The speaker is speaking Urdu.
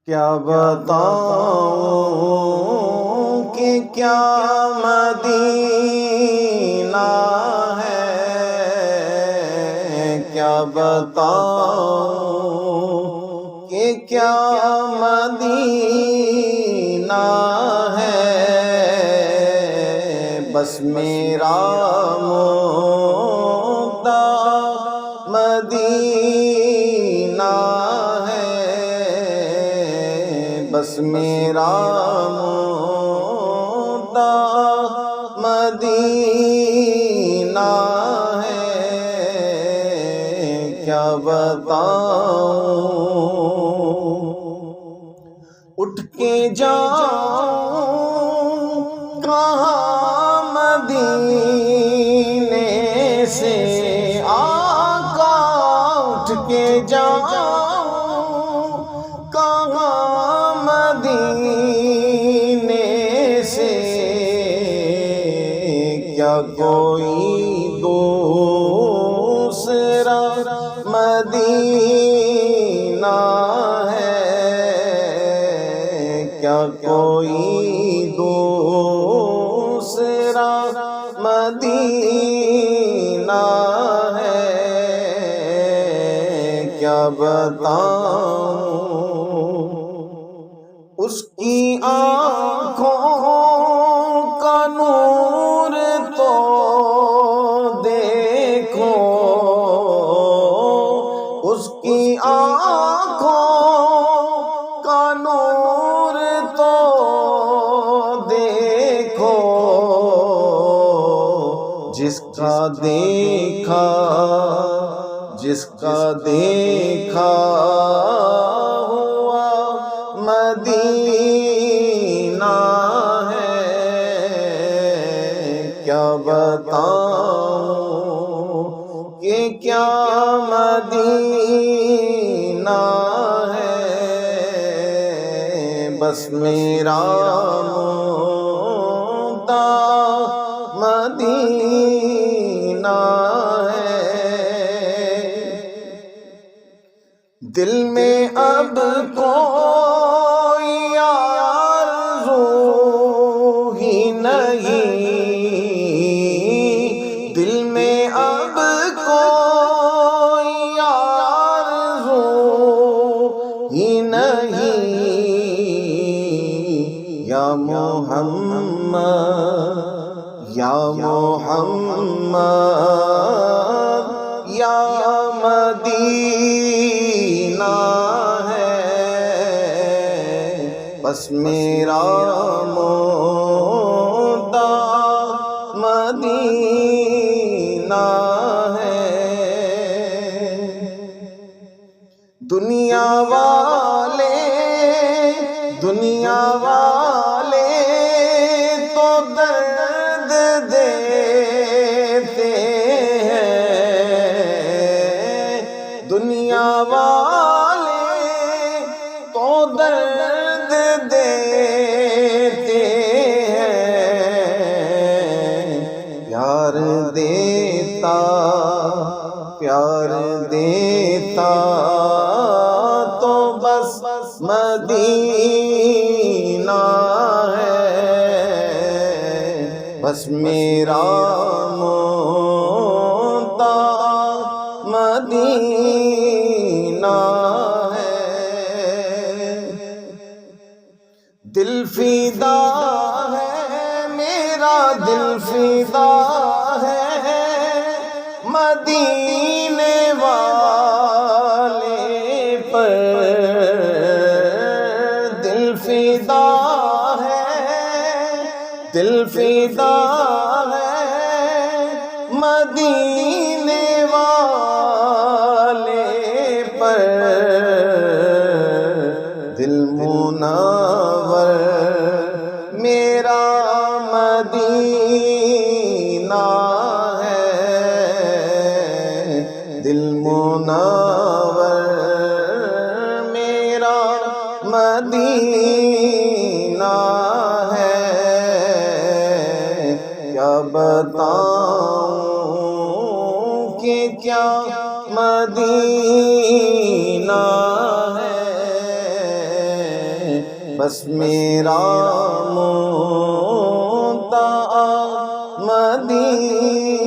کیا بتاؤں کہ کیا مدینہ ہے، کیا بتاؤں کہ کیا مدینہ ہے، بس میرا مدعا مدینہ ہے، بس میرا مدعا مدینہ ہے، کیا بتاؤں اٹھ کے جاؤں کہاں مدینے سے آقا، اٹھ کے جاؤں کہاں مدینے سے، کیا کوئی دوسرا مدینہ ہے، کیا کوئی دوسرا مدینہ ہے، کیا بتاؤں اس کی آنکھوں کا نور تو دیکھو، اس کی آنکھوں کا نور تو دیکھو، جس کا دیکھا ہوا مدینہ ہے، کیا بتاؤں کہ کیا مدینہ ہے، بس میرا مدعا مدینہ ہے، دل میں اب کوئی آرزو ہی نہیں، دل میں اب کوئی آرزو ہی نہیں، یا محمد یا محمد یا مدینہ ہے، بس میرا مدعا مدینہ ہے، دنیا والے تو درد دیتے ہیں، دنیا والے تو درد دیتے ہیں، پیار دیتا تو بس مدینہ ہے، بس میرا مدعا مدینہ ہے، دل فدا ہے میرا، دل فدا ہے مدینے والے پر، دل فدا ہے مدینے والے پر، دل منور میرا مدینہ ہے، دل منور میرا مدینہ ہے، کیا بتاؤں کہ کیا مدینہ ہے، بس میرا مدعا مدینہ